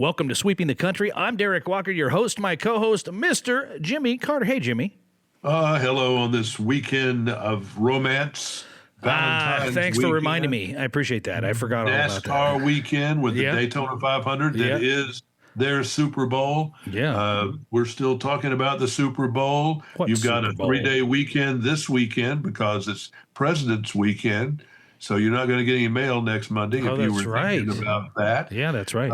Welcome to Sweeping the Country. I'm Derek Walker, your host, my co-host, Mr. Jimmy Carter. Hey, Jimmy. Hello on this weekend of romance. Valentine's Thanks weekend, for reminding me. I appreciate that. I forgot all about that. NASCAR weekend with the Yeah. Daytona 500 Yeah. that is their Super Bowl. Yeah. We're still talking about the Super Bowl. What You've got Super a Bowl? 3-day weekend this weekend because it's President's Weekend. So you're not going to get any mail next Monday Oh, if you that's were right. thinking about that. Yeah, that's right.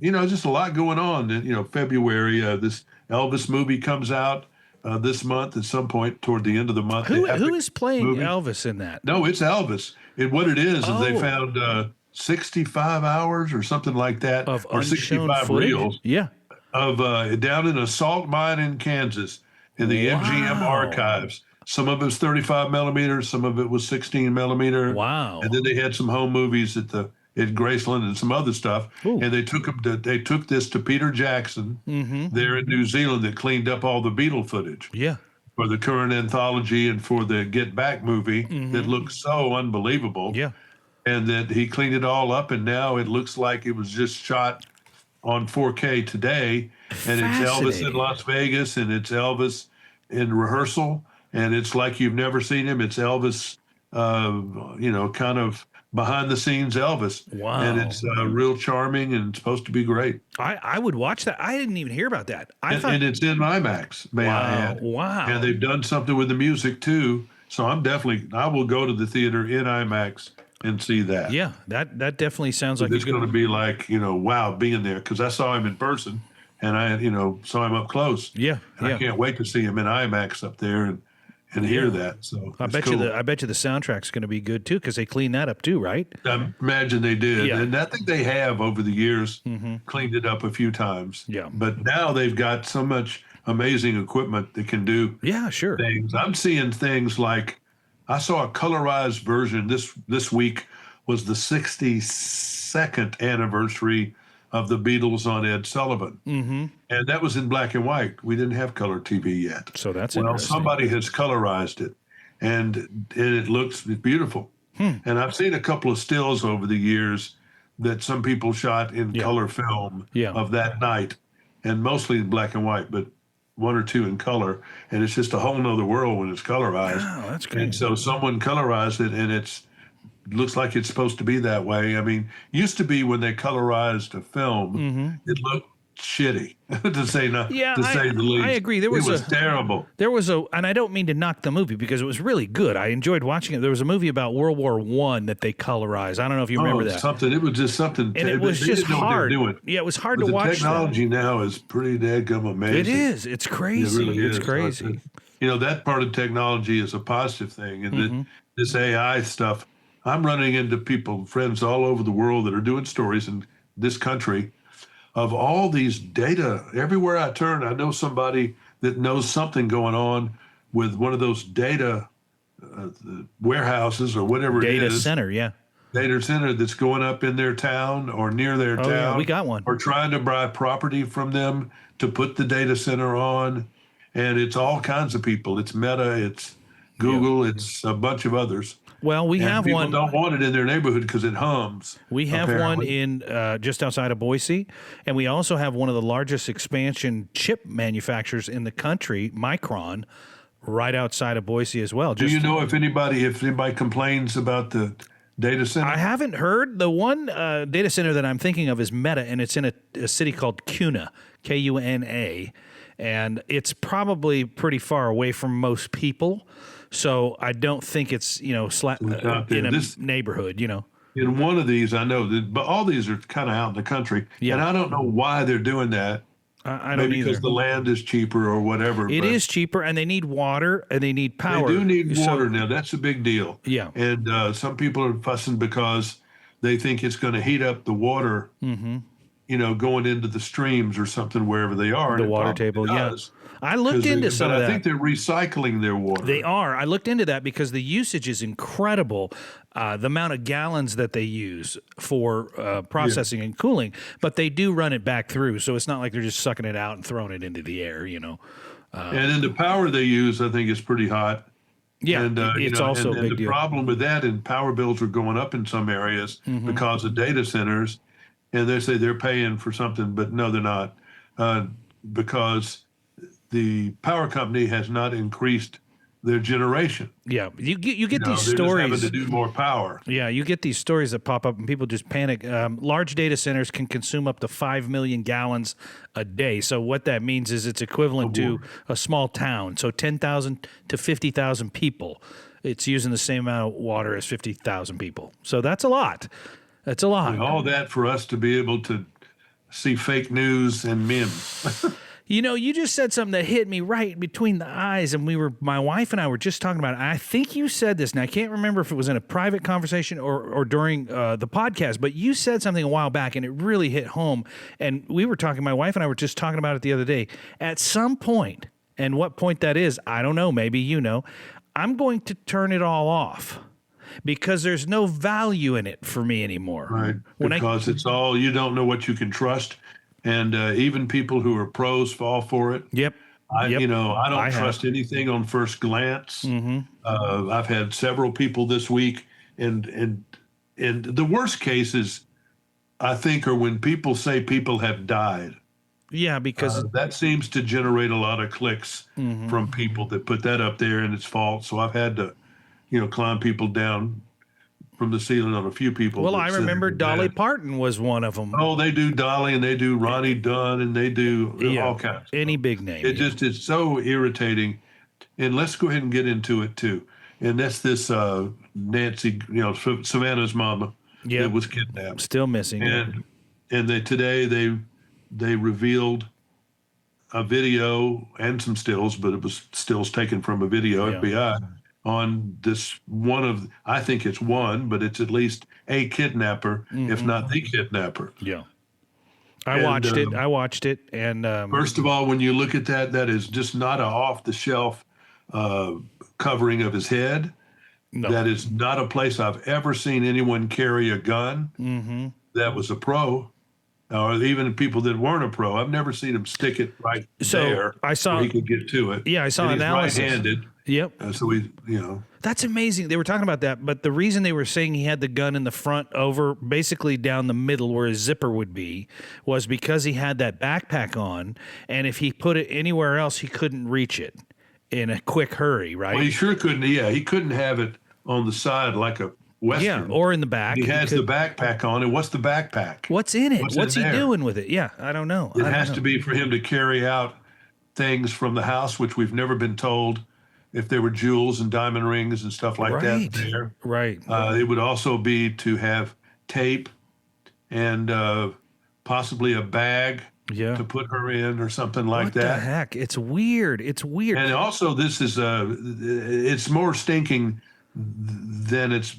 Just a lot going on. February, this Elvis movie comes out this month at some point toward the end of the month. Who is playing movie. Elvis in that? No, it's Elvis. And what it is they Oh. found 65 hours or something like that, Of or unshown 65 footage? reels Yeah. of down in a salt mine in Kansas in the MGM Wow. archives. Some of it was 35 millimeters, some of it was 16 millimeter. Wow. And then they had some home movies at Graceland and some other stuff. Ooh. And they took this to Peter Jackson there in New Zealand that cleaned up all the Beatle footage Yeah. for the current anthology and for the Get Back movie that looks so unbelievable. Yeah. And that he cleaned it all up, and now it looks like it was just shot on 4K today. And it's Elvis in Fascinating. Las Vegas, and it's Elvis in rehearsal, and it's like you've never seen him. It's Elvis, kind of behind the scenes Elvis. Wow. And it's real charming, and it's supposed to be great. I would watch that. I didn't even hear about that. And it's in IMAX, may I add. Wow. And they've done something with the music too. So I will go to the theater in IMAX and see that. Yeah, that definitely sounds like It's going to be like, wow, being there, because I saw him in person and I, saw him up close. Yeah. And Yeah. I can't wait to see him in IMAX up there and hear that. So I it's bet cool. you the soundtrack's going to be good too because they cleaned that up too, right? I imagine they did. Yeah. And I think they have over the years cleaned it up a few times. Yeah. But now they've got so much amazing equipment that can do Yeah, sure. things. I'm seeing things like I saw a colorized version this week was the 62nd anniversary of the Beatles on Ed Sullivan. And that was in black and white. We didn't have color TV yet. So that's Well, interesting. somebody has colorized it, and it looks beautiful. And I've seen a couple of stills over the years that some people shot in color film Yeah. of that night, and mostly in black and white, but one or two in color. And it's just a whole nother world when it's colorized. Wow, that's great. And so someone colorized it, and looks like it's supposed to be that way. I mean, used to be when they colorized a film, it looked shitty to say the least. I agree. It was terrible. There was and I don't mean to knock the movie because it was really good. I enjoyed watching it. There was a movie about World War I that they colorized. I don't know if you remember that. It was just something. And it was they just didn't know what they were hard. doing. Yeah, it was hard But to the watch. technology now is pretty dadgum amazing. It is. It's crazy. It really It's is. crazy. That part of technology is a positive thing. And this AI stuff, I'm running into friends all over the world that are doing stories in this country of all these data. Everywhere I turn, I know somebody that knows something going on with one of those data warehouses or whatever it Data is. center, yeah. Data center that's going up in their town or near their town. Yeah, we got one. Or trying to buy property from them to put the data center on. And it's all kinds of people. It's Meta, it's Google, it's a bunch of others. Well, we have people one. don't want it in their neighborhood because it hums. We have one apparently. in just outside of Boise, and we also have one of the largest expansion chip manufacturers in the country, Micron, right outside of Boise as well. Do you know if anybody complains about the data center? I haven't heard. The one data center that I'm thinking of is Meta, and it's in a city called Kuna, Kuna, and it's probably pretty far away from most people. So I don't think it's in a neighborhood. In one of these, I know that, but all these are kind of out in the country, and I don't know why they're doing that. I don't Maybe either. because the land is cheaper or whatever. It is cheaper, and they need water, and they need power. They do need water now. That's a big deal. Yeah. And some people are fussing because they think it's going to heat up the water, going into the streams or something wherever they are. The and it water probably table, does. I looked into some of that. I think they're recycling their water. They are. I looked into that because the usage is incredible, the amount of gallons that they use for processing and cooling, but they do run it back through, so it's not like they're just sucking it out and throwing it into the air, And then the power they use, I think, is pretty hot. Yeah, and, it's also a big the deal. problem with that, and power bills are going up in some areas because of data centers, and they say they're paying for something, but no, they're not, because the power company has not increased their generation. Yeah, you get these They're stories. just having to do more power. Yeah, you get these stories that pop up and people just panic. Large data centers can consume up to 5 million gallons a day. So what that means is it's equivalent to a small town. So 10,000 to 50,000 people. It's using the same amount of water as 50,000 people. So that's a lot. That's a lot. And all that for us to be able to see fake news and memes. You know, you just said something that hit me right between the eyes, and my wife and I were just talking about it. I think you said this, and I can't remember if it was in a private conversation or during the podcast, but you said something a while back, and it really hit home. And we were talking, my wife and I were just talking about it the other day. At some point, and what point that is, I don't know, maybe you know, I'm going to turn it all off because there's no value in it for me anymore. Right, because it's all, you don't know what you can trust. And even people who are pros fall for it. Yep. I don't trust anything on first glance. I've had several people this week, and the worst cases, I think, are when people say people have died. Yeah, because that seems to generate a lot of clicks from people that put that up there, and it's false. So I've had to, climb people down from the ceiling on a few people. Well, I remember Dolly Parton was one of them. Oh, they do Dolly, and they do Ronnie Dunn, and they do all kinds. Any big name. It just is so irritating. And let's go ahead and get into it too. And that's this Nancy, Savannah's mama that was kidnapped. Still missing. And today they revealed a video and some stills, but it was stills taken from a video, FBI, on this I think it's one, but it's at least a kidnapper, if not the kidnapper. Yeah. I watched it. And first of all, when you look at that is just not a off the shelf covering of his head. No. That is not a place I've ever seen anyone carry a gun. That was a pro. Or even people that weren't a pro. I've never seen him stick it right there. I saw where he could get to it. Yeah, I saw and analysis. He's right-handed. Yep. So That's amazing. They were talking about that, but the reason they were saying he had the gun in the front over basically down the middle where his zipper would be was because he had that backpack on, and if he put it anywhere else, he couldn't reach it in a quick hurry, right? Well, he sure couldn't. Yeah, he couldn't have it on the side like a Western. Yeah, or in the back. He has the backpack on, and what's the backpack? What's in it? What's he doing with it? Yeah, I don't know. It has to be for him to carry out things from the house, which we've never been told if there were jewels and diamond rings and stuff like that there. Right. It would also be to have tape and possibly a bag to put her in or something like that. What the heck? It's weird. And also this is it's more stinking than it's.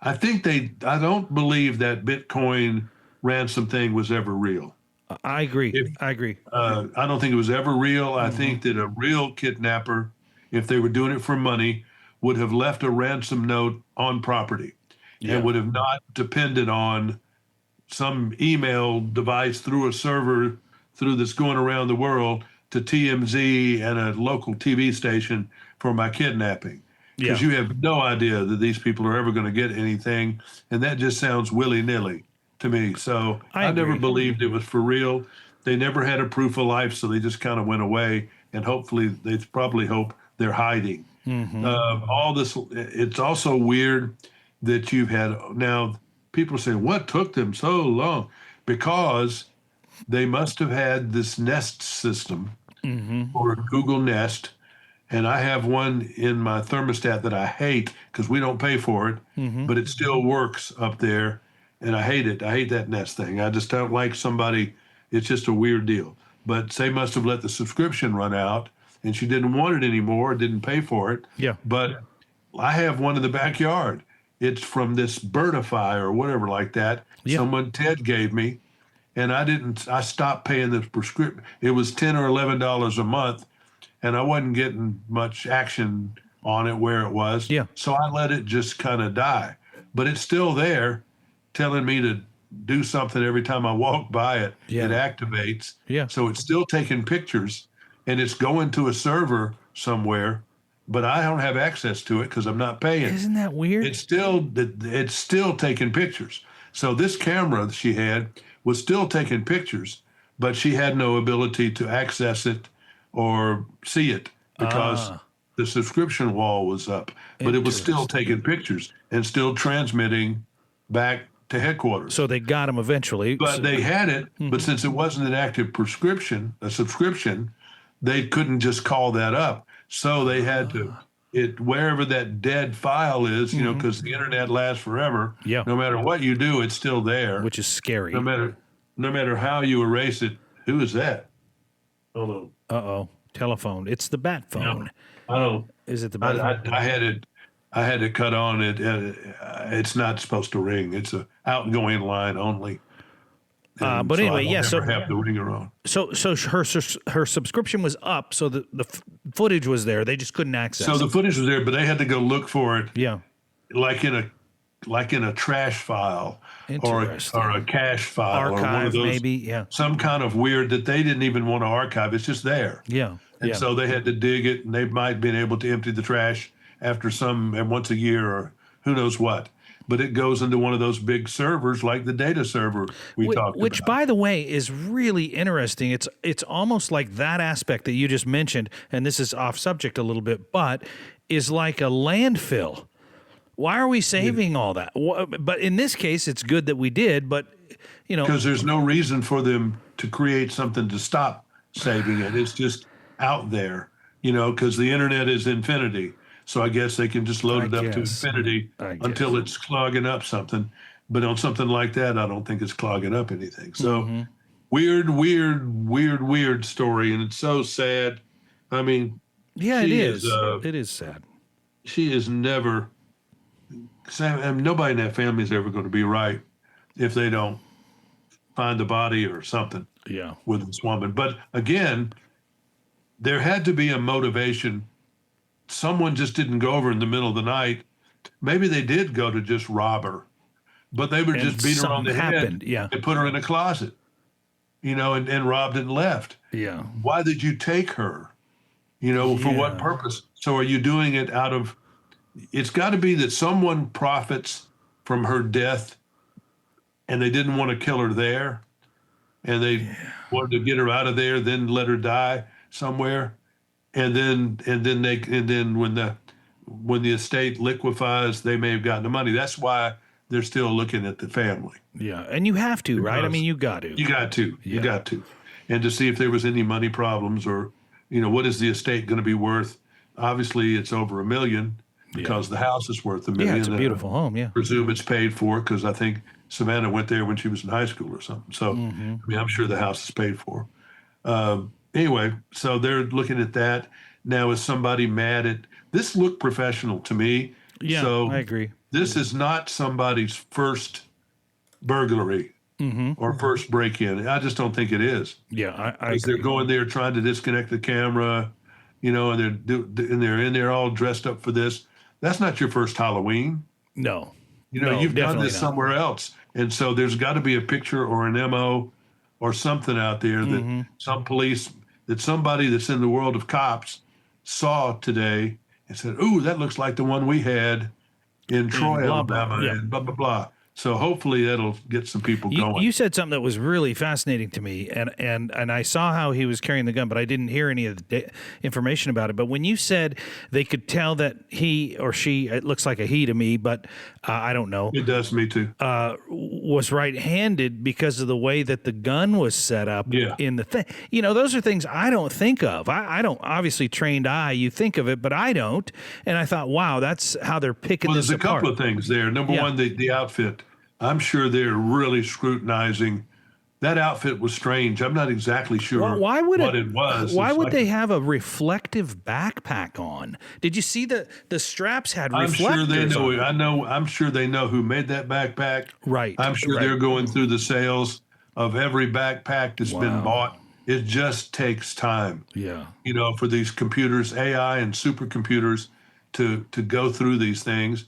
I don't believe that Bitcoin ransom thing was ever real. I agree. I don't think it was ever real. I think that a real kidnapper, if they were doing it for money, would have left a ransom note on property and would have not depended on some email device through a server that's going around the world to TMZ and a local TV station for my kidnapping. Because you have no idea that these people are ever going to get anything. And that just sounds willy-nilly to me. So I never believed it was for real. They never had a proof of life, so they just kind of went away. And hopefully, they probably hope they're hiding. All this, it's also weird that you've had, now people are saying, what took them so long? Because they must have had this Nest system or Google Nest. And I have one in my thermostat that I hate because we don't pay for it, but it still works up there. And I hate it. I hate that Nest thing. I just don't like somebody. It's just a weird deal. But they must have let the subscription run out and she didn't want it anymore, didn't pay for it. Yeah. But I have one in the backyard. It's from this Birdify or whatever like that. Someone, Ted, gave me. And I stopped paying the prescription. It was $10 or $11 a month. And I wasn't getting much action on it where it was. Yeah. So I let it just kind of die. But it's still there telling me to do something every time I walk by it. Yeah. It activates. Yeah. So it's still taking pictures and it's going to a server somewhere, but I don't have access to it because I'm not paying. Isn't that weird? It's still taking pictures. So this camera that she had was still taking pictures, but she had no ability to access it or see it because the subscription wall was up. But it was still taking pictures and still transmitting back to headquarters. So they got him eventually. But they had it, but since it wasn't an active a subscription, they couldn't just call that up. So they had to, wherever that dead file is, you know, because the internet lasts forever. Yeah. No matter what you do, it's still there. Which is scary. No matter how you erase it. Who is that? Hold on. Uh-oh. Telephone. It's the bat phone. I don't. Is it the bat phone? I had it cut on. It's not supposed to ring. It's a outgoing line only. But anyway, yeah. So have the ringer on. So her subscription was up, so the footage was there. They just couldn't access. So the footage was there, but they had to go look for it. Yeah. Like in a trash file or a cache file archive, or one of those, maybe. Yeah. Some kind of weird that they didn't even want to archive. It's just there. Yeah. And so they had to dig it, and they might have been able to empty the trash after once a year or who knows what. But it goes into one of those big servers like the data server we talked about. Which, by the way, is really interesting. It's almost like that aspect that you just mentioned, and this is off subject a little bit, but is like a landfill. Why are we saving all that? But in this case, it's good that we did, but, you know. Because there's no reason for them to create something to stop saving it. It's just out there, you know, because the internet is infinity. So I guess they can just load it up to infinity until it's clogging up something. But on something like that, I don't think it's clogging up anything. So weird story. And it's so sad. I mean, yeah, it is. It is sad. She is never, nobody in that family is ever going to be right if they don't find the body or something with this woman. But again, there had to be a motivation. Someone just didn't go over in the middle of the night. Maybe they did go to just rob her, but they were just beat her on the head and put her in a closet, you know, and robbed and left. Yeah. Why did you take her? You know, for what purpose? So are you doing it out of, it's got to be that someone profits from her death and they didn't want to kill her there and they wanted to get her out of there, then let her die somewhere. And then when the estate liquefies, they may have gotten the money. That's why they're still looking at the family. Yeah, and you have to, right? I mean, you got to. You got to. And to see if there was any money problems or, you know, what is the estate going to be worth? Obviously, it's over $1 million because the house is worth $1 million. Yeah, it's a beautiful home, I presume it's paid for because I think Savannah went there when she was in high school or something. So, I mean, I'm sure the house is paid for. Anyway, so they're looking at that. Now, is somebody mad at this? Looked professional to me. Yeah, so I agree. This is not somebody's first burglary or first break-in. I just don't think it is. Yeah, I agree. They're going there trying to disconnect the camera, you know, and they're in there all dressed up for this. That's not your first Halloween. No. You know, you've done this somewhere else. And so there's got to be a picture or an MO or something out there that somebody that's in the world of cops saw today and said, "Ooh, that looks like the one we had in Troy, Alabama," and blah, blah, blah. So hopefully that'll get some people going. You said something that was really fascinating to me, and I saw how he was carrying the gun, but I didn't hear any of the information about it. But when you said they could tell that he or she, it looks like a he to me, but I don't know. It does me too. Was right-handed because of the way that the gun was set up in the thing. You know, those are things I don't think of. I don't, obviously trained eye, you think of it, but I don't. And I thought, wow, that's how they're picking this apart. There's a couple of things there. Number one, the outfit. I'm sure they're really scrutinizing. That outfit was strange. I'm not exactly sure what it was. Why would they have a reflective backpack on? Did you see the straps had reflectors? I'm sure they know. I'm sure they know who made that backpack. Right. I'm sure they're going through the sales of every backpack that's been bought. It just takes time. Yeah. You know, for these computers, AI and supercomputers to go through these things.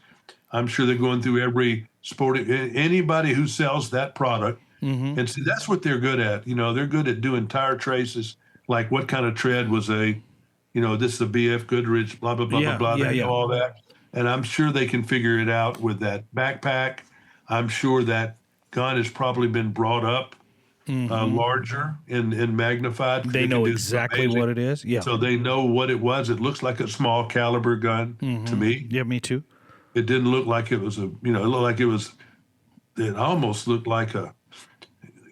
I'm sure they're going through every anybody who sells that product. And see, that's what they're good at. You know, they're good at doing tire traces, like what kind of tread was this is a BF Goodrich, blah, blah, blah, blah, blah. They know all that. And I'm sure they can figure it out with that backpack. I'm sure that gun has probably been brought up larger and magnified. They know exactly what it is. Yeah. So they know what it was. It looks like a small caliber gun to me. Yeah, me too. It didn't look like it was it looked like it almost looked like a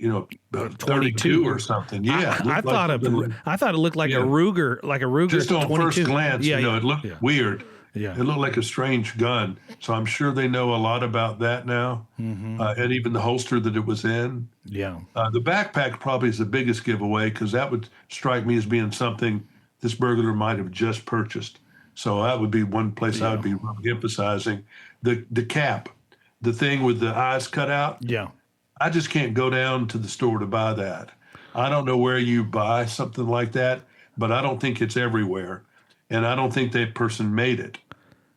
32 or something. Yeah. I thought it looked like a Ruger Just on 22. first glance, it looked weird. Yeah. It looked like a strange gun. So I'm sure they know a lot about that now, and even the holster that it was in. Yeah. The backpack probably is the biggest giveaway because that would strike me as being something this burglar might have just purchased. So that would be one place I would be really emphasizing. The cap, the thing with the eyes cut out. Yeah. I just can't go down to the store to buy that. I don't know where you buy something like that, but I don't think it's everywhere. And I don't think that person made it.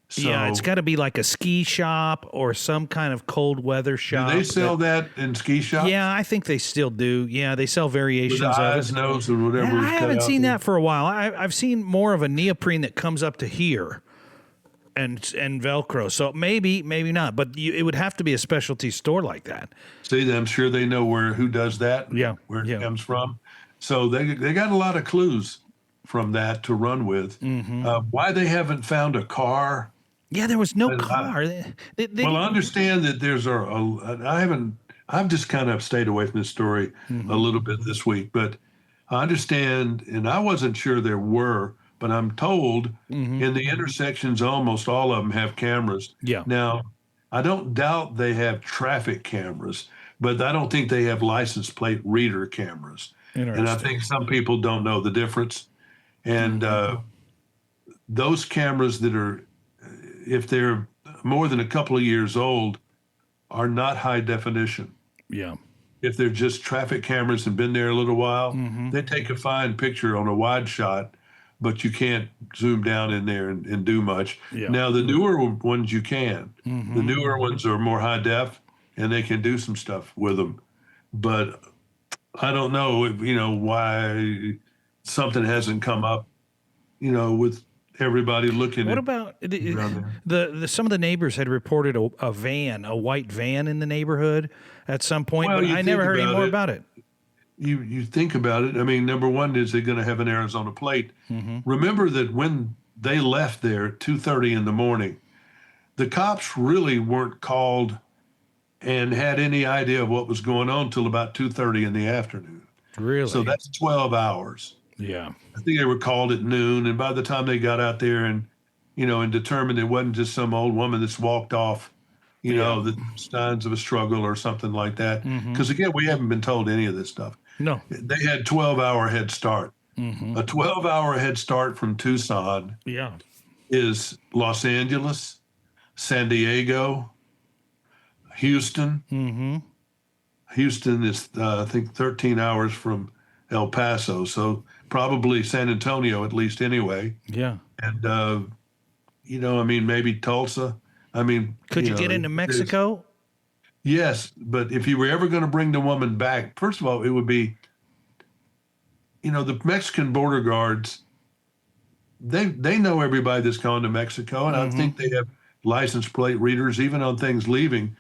So, yeah, it's got to be like a ski shop or some kind of cold weather shop. Do they sell that in ski shops? Yeah, I think they still do. Yeah, they sell variations With the eyes, of it. nose, or whatever. I haven't seen that for a while. I've seen more of a neoprene that comes up to here and Velcro. So maybe not. But it would have to be a specialty store like that. See, I'm sure they know who does that. Yeah, where it comes from. So they got a lot of clues from that to run with. Why they haven't found a car? Yeah, there was no car. Well, I understand that there's I've just kind of stayed away from this story a little bit this week, but I understand, and I wasn't sure there were, but I'm told in the intersections, almost all of them have cameras. Yeah. Now, I don't doubt they have traffic cameras, but I don't think they have license plate reader cameras. And I think some people don't know the difference. And those cameras that are, if they're more than a couple of years old, are not high definition. Yeah. If they're just traffic cameras and been there a little while, they take a fine picture on a wide shot, but you can't zoom down in there and do much. Yeah. Now, the newer ones you can. The newer ones are more high def, and they can do some stuff with them. But I don't know, why something hasn't come up, with everybody looking. What about some of the neighbors had reported a white van in the neighborhood at some point, Well, but I never heard any more it. about it. You think about it. I mean, number one, is they're going to have an Arizona plate. Remember that when they left there at 2:30 in the morning, the cops really weren't called and had any idea of what was going on till about 2:30 in the afternoon. Really? So that's 12 hours. Yeah. I think they were called at noon, and by the time they got out there and determined it wasn't just some old woman that's walked off, the signs of a struggle or something like that. Because again, we haven't been told any of this stuff. No. They had 12-hour head start. A 12-hour head start from Tucson is Los Angeles, San Diego, Houston. Houston is, I think, 13 hours from El Paso. So probably San Antonio, at least anyway. Yeah. And, maybe Tulsa. Could you get into Mexico? Yes, but if you were ever going to bring the woman back, first of all, it would be, the Mexican border guards, they know everybody that's gone to Mexico, and I think they have license plate readers even on things leaving.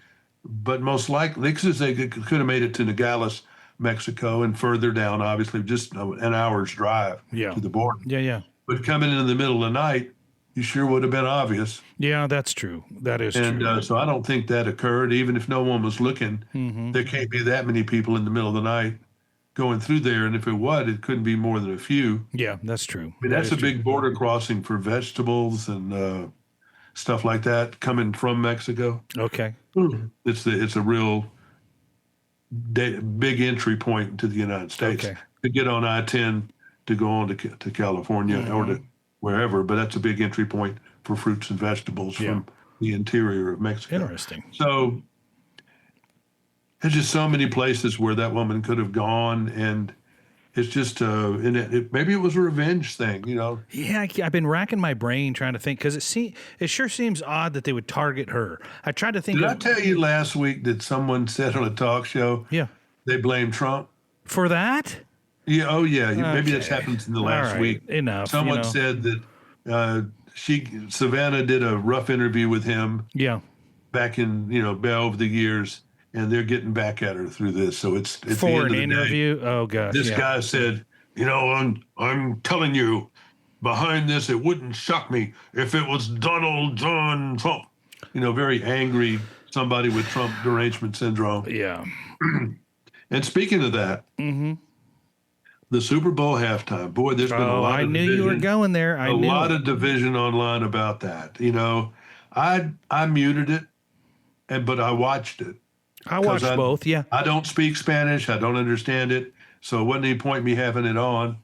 But most likely, because they could have made it to Nogales, Mexico, and further down, obviously, just an hour's drive to the border. Yeah. But coming in the middle of the night, you sure would have been obvious. Yeah, that's true. That is true. And so I don't think that occurred. Even if no one was looking, there can't be that many people in the middle of the night going through there. And if it would, it couldn't be more than a few. Yeah, that's true. That's a big border crossing for vegetables and stuff like that coming from Mexico. Okay. It's a real big entry point into the United States. Okay. To get on I-10 to go on to California or to wherever, but that's a big entry point for fruits and vegetables from the interior of Mexico. Interesting. So there's just so many places where that woman could have gone, and it's just maybe it was a revenge thing, Yeah, I've been racking my brain trying to think because it sure seems odd that they would target her. I tried to think. Did I tell you last week that someone said on a talk show? Yeah. They blamed Trump for that. Yeah. Oh, yeah. Maybe that's happened in the last week. Enough. Someone said that Savannah did a rough interview with him. Yeah. Back in over the years, and they're getting back at her through this. So it's at the For end an of the day, interview. Oh gosh. this Yeah. guy said, I'm telling you, behind this, it wouldn't shock me if it was Donald John Trump. Very angry, somebody with Trump derangement syndrome. Yeah. And speaking of that, the Super Bowl halftime, boy, there's been a lot I of knew division, you were going there. I knew lot it. of division online about that. I muted it, but I watched it. I watched both. Yeah. I don't speak Spanish. I don't understand it. So it wasn't any point me having it on.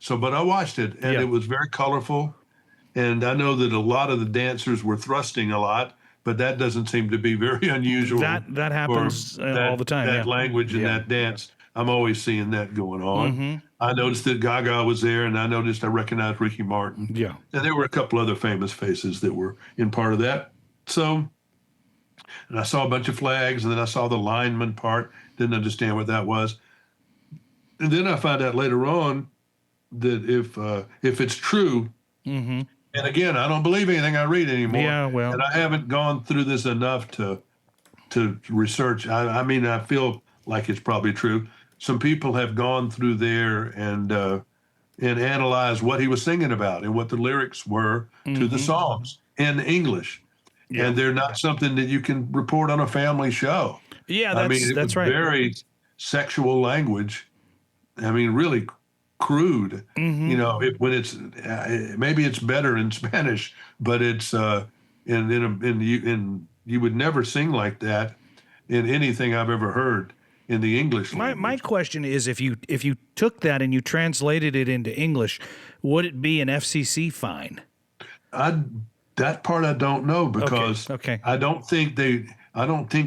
But I watched it, and it was very colorful. And I know that a lot of the dancers were thrusting a lot, but that doesn't seem to be very unusual. That happens all the time. That language and that dance, I'm always seeing that going on. I noticed that Gaga was there, and I recognized Ricky Martin. Yeah. And there were a couple other famous faces that were in part of that. So, and I saw a bunch of flags, and then I saw the lineman part, didn't understand what that was. And then I found out later on that if it's true, and again, I don't believe anything I read anymore. Yeah, well, and I haven't gone through this enough to research. I mean, I feel like it's probably true. Some people have gone through there and analyzed what he was singing about and what the lyrics were to the songs in English, and they're not something that you can report on a family show. Yeah, that's right. Very sexual language. I mean, really crude. When it's maybe it's better in Spanish, but it's you would never sing like that in anything I've ever heard in the English language. My question is, if you took that and you translated it into English, would it be an FCC fine? That part I don't know, because okay. I don't think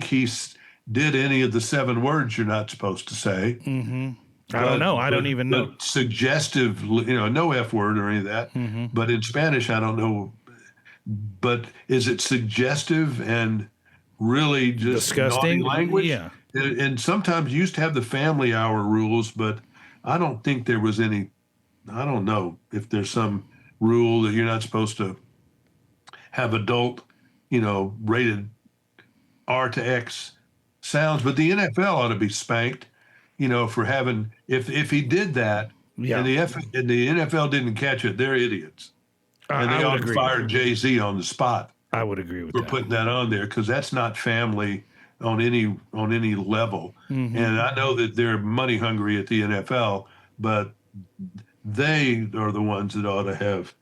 he did any of the 7 words you're not supposed to say. I don't know. I don't even know. Suggestive, no F word or any of that. But in Spanish, I don't know. But is it suggestive and really just disgusting naughty language? Yeah. And sometimes you used to have the family hour rules, but I don't think there was any. I don't know if there's some rule that you're not supposed to have adult, rated R to X sounds. But the NFL ought to be spanked, for having, if he did that, and the NFL didn't catch it, they're idiots. And they ought to fire Jay-Z on the spot. I would agree with for that. putting that on there, because that's not family on any level. And I know that they're money hungry at the NFL, but they are the ones that ought to have,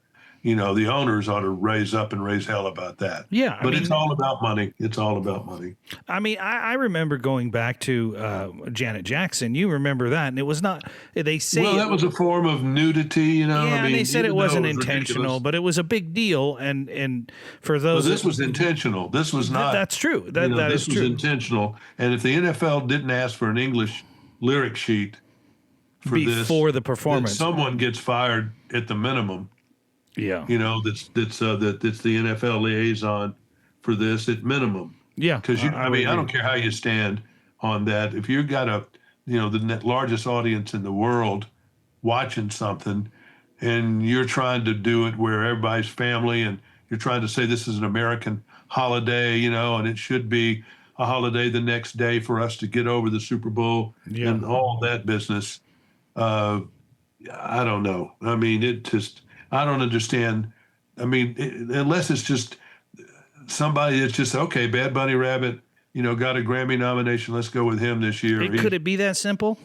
the owners ought to raise up and raise hell about that. Yeah. But it's all about money. It's all about money. I mean, I remember going back to Janet Jackson. You remember that. And it was not, they say. Well, that was a form of nudity, Yeah, and they said it wasn't it was intentional, ridiculous. but it was a big deal. And for those. Well, this was intentional. This was not. That's true. That is true. This was intentional. And if the NFL didn't ask for an English lyric sheet before the performance, then someone gets fired at the minimum. Yeah. That's the NFL liaison for this at minimum. Yeah. Because I don't care how you stand on that. If you've got the largest audience in the world watching something, and you're trying to do it where everybody's family, and you're trying to say this is an American holiday, and it should be a holiday the next day for us to get over the Super Bowl and all that business. I don't know. I mean, I don't understand. I mean, unless it's just somebody that's just, okay, Bad Bunny Rabbit, got a Grammy nomination. Let's go with him this year. Could it be that simple?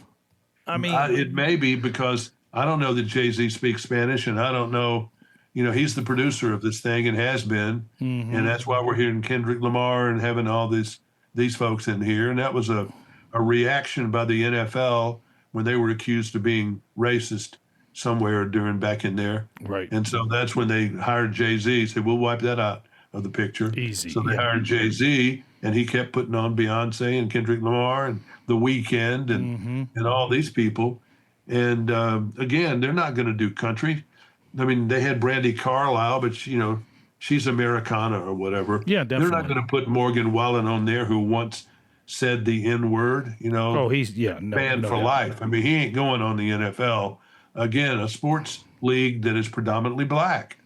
I mean, it may be, because I don't know that Jay-Z speaks Spanish, and I don't know, he's the producer of this thing and has been. And that's why we're hearing Kendrick Lamar and having all these folks in here. And that was a reaction by the NFL when they were accused of being racist somewhere back in there. Right. And so that's when they hired Jay-Z, said, we'll wipe that out of the picture. Easy. So they hired Jay-Z, and he kept putting on Beyonce and Kendrick Lamar and The Weeknd and all these people. And again, they're not going to do country. I mean, they had Brandy Carlisle, but she's Americana or whatever. Yeah, definitely. They're not going to put Morgan Wallen on there, who once said the N-word, Oh, he's banned for life. I mean, he ain't going on the NFL. Again, a sports league that is predominantly black.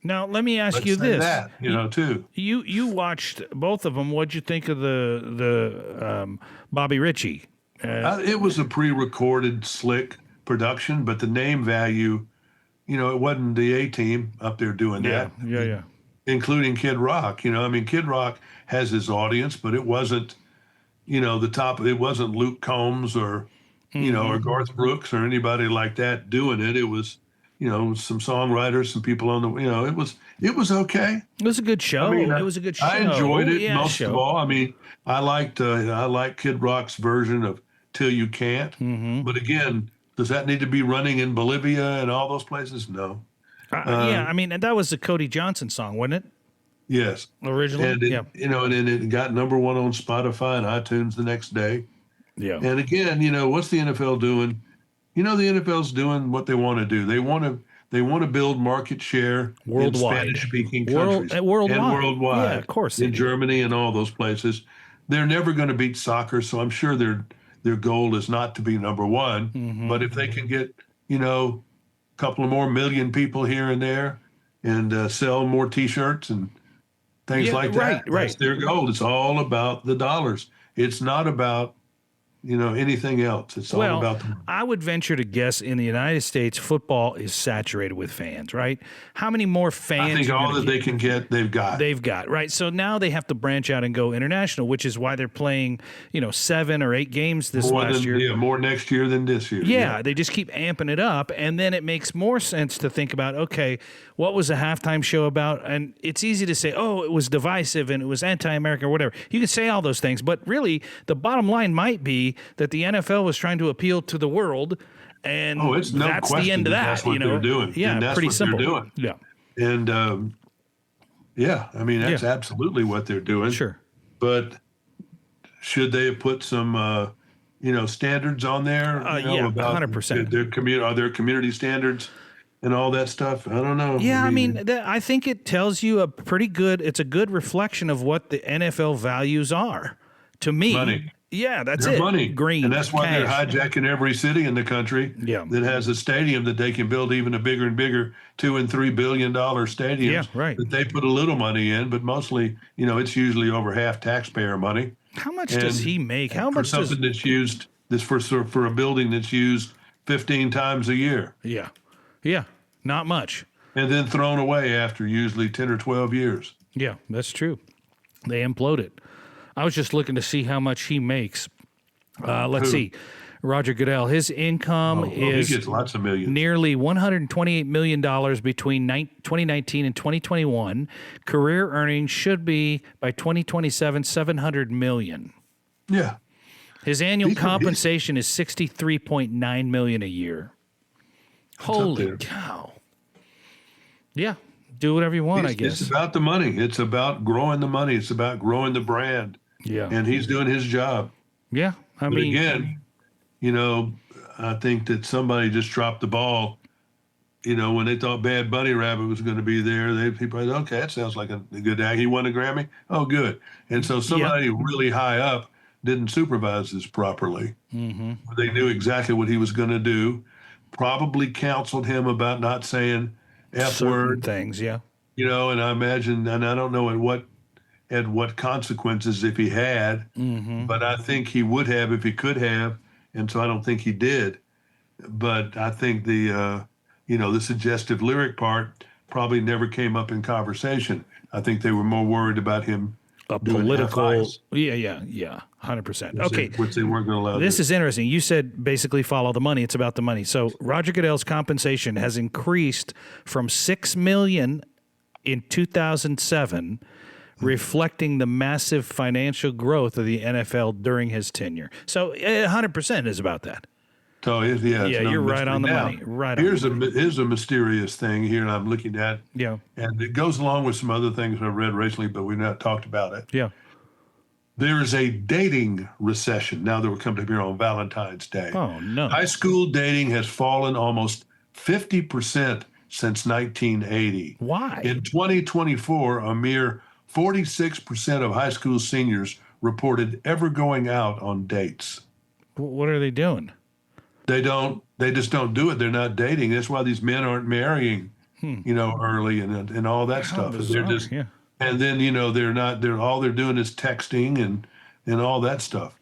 Now, let me ask Let's you say this. that, too. You watched both of them. What'd you think of the Bobby Ritchie? It was a pre-recorded, slick production, but the name value, it wasn't the A-Team up there doing that. Yeah. Including Kid Rock. Kid Rock has his audience, but it wasn't, the top. It wasn't Luke Combs or, or Garth Brooks or anybody like that doing it. It was, some songwriters, some people on the, it was okay. It was a good show. It was a good show. I enjoyed it most show. of all. I liked Kid Rock's version of Till You Can't. But again, does that need to be running in Bolivia and all those places? No. And that was the Cody Johnson song, wasn't it? Yes. Originally? And and it got number one on Spotify and iTunes the next day. Yeah. And again, what's the NFL doing? The NFL's doing what they want to do. They want to build market share worldwide, in Spanish-speaking countries. Worldwide. And worldwide. Yeah, of course. In Germany and all those places. They're never going to beat soccer, so I'm sure their goal is not to be number one. But if they can get, a couple of more million people here and there and sell more T-shirts and things like that, that's their goal. It's all about the dollars. It's not about anything else. It's all about the money. I would venture to guess in the United States, football is saturated with fans, right? How many more fans? I think all that they can get, they've got. They've got, right? So now they have to branch out and go international, which is why they're playing, 7 or 8 games this last year. Yeah, more next year than this year. Yeah, they just keep amping it up. And then it makes more sense to think about, okay, what was the halftime show about? And it's easy to say, oh, it was divisive and it was anti-American or whatever. You can say all those things, but really the bottom line might be that the NFL was trying to appeal to the world, and it's no that's question the end of that. That's what they're doing. Yeah, and that's pretty what simple. They're doing. Yeah, and that's absolutely what they're doing. Sure, but should they have put some, standards on there? About 100%. Are there community standards and all that stuff? I don't know. Yeah, I think it tells you it's a good reflection of what the NFL values are. To me, money. Yeah, that's Their it. money. Green. And that's why cash. they're hijacking every city in the country that has a stadium that they can build even a bigger and bigger $2 and $3 billion stadiums. Yeah, right. That they put a little money in, but mostly, it's usually over half taxpayer money. How much does he make? How much for something that's used for a building that's used 15 times a year? Yeah, not much. And then thrown away after usually 10 or 12 years. Yeah, that's true. They implode it. I was just looking to see how much he makes. Let's see. Roger Goodell, his income is he gets lots of millions. Nearly $128 million between 2019 and 2021. Career earnings should be, by 2027, $700 million. Yeah. His annual compensation is $63.9 million a year. Holy cow. Yeah. Do whatever you want, I guess. It's about the money. It's about growing the money. It's about growing the brand. Yeah. And he's doing his job. Yeah. But again, I think that somebody just dropped the ball. When they thought Bad Bunny Rabbit was going to be there, people said, okay, that sounds like a good act. He won a Grammy? Oh, good. And so somebody really high up didn't supervise this properly. Mm-hmm. They knew exactly what he was going to do, probably counseled him about not saying F-word things, yeah. And I imagine, and I don't know at what consequences if he had, but I think he would have if he could have, and so I don't think he did. But I think the suggestive lyric part probably never came up in conversation. I think they were more worried about him doing political. Yeah, 100%. Okay, which they weren't going to allow. This is interesting. You said basically follow the money. It's about the money. So Roger Goodell's compensation has increased from $6 million in 2007, reflecting the massive financial growth of the NFL during his tenure. So 100% is about that. So you're right on the money. Right. Here's a mysterious thing here I'm looking at. Yeah. And it goes along with some other things I've read recently, but we've not talked about it. Yeah. There is a dating recession now that we're coming here on Valentine's Day. Oh, no. High school dating has fallen almost 50% since 1980. Why? In 2024, a mere 46% of high school seniors reported ever going out on dates. What are they doing? They just don't do it. They're not dating. That's why these men aren't marrying early and all that How stuff. And they're bizarre. just, Yeah. and then, they're all they're doing is texting and all that stuff.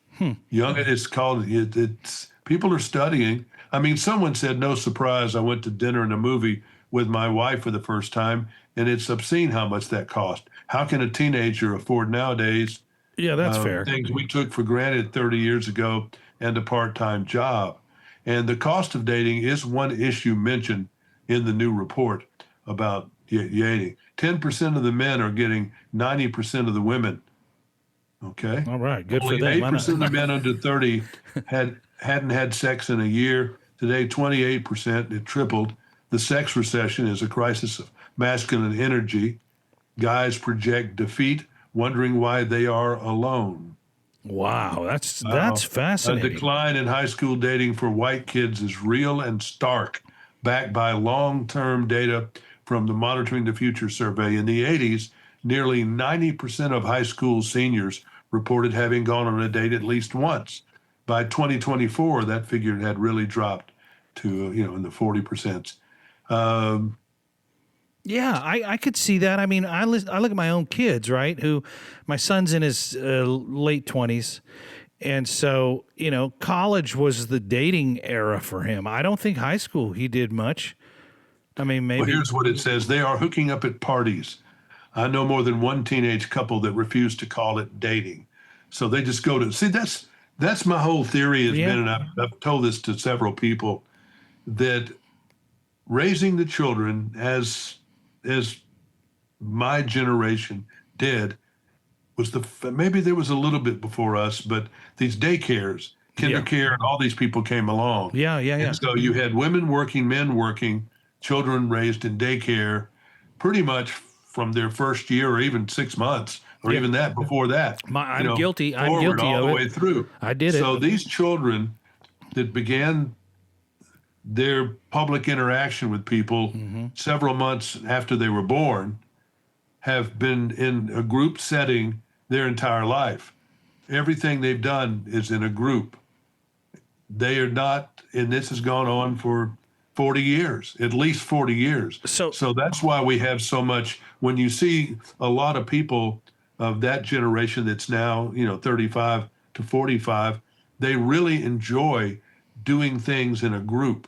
Young, it's people are studying. I mean, someone said, no surprise, I went to dinner and a movie with my wife for the first time, and it's obscene how much that cost. How can a teenager afford nowadays Yeah, that's fair. things we took for granted 30 years ago and a part-time job? And the cost of dating is one issue mentioned in the new report about dating. 10% of the men are getting 90% of the women. Okay. All right. Good for Only them. 8% of men under 30 hadn't had sex in a year. Today, 28%. It tripled. The sex recession is a crisis of masculine energy. Guys project defeat, wondering why they are alone. Wow. That's A fascinating. decline in high school dating for white kids is real and stark, backed by long-term data from the Monitoring the Future survey. In the 80s, nearly 90% of high school seniors reported having gone on a date at least once. By 2024, that figure had really dropped to, in the 40%. Yeah, I could see that. I mean, I look at my own kids, right? Who, my son's in his late 20s. And so, college was the dating era for him. I don't think high school he did much. I mean, maybe. Well, here's what it says. They are hooking up at parties. I know more than one teenage couple that refuse to call it dating. So they just go to, see, that's my whole theory has been, and I've told this to several people, that raising the children as my generation did was maybe there was a little bit before us, but these daycares, KinderCare, and all these people came along. Yeah. And so you had women working, men working, children raised in daycare pretty much from their first year or even 6 months or even that before that. I'm guilty. I'm forward guilty all of the it. way through. I did it. So these children that began their public interaction with people several months after they were born have been in a group setting their entire life. Everything they've done is in a group. They are not, and this has gone on for 40 years, at least 40 years. So that's why we have so much, when you see a lot of people of that generation that's now, 35 to 45, they really enjoy doing things in a group.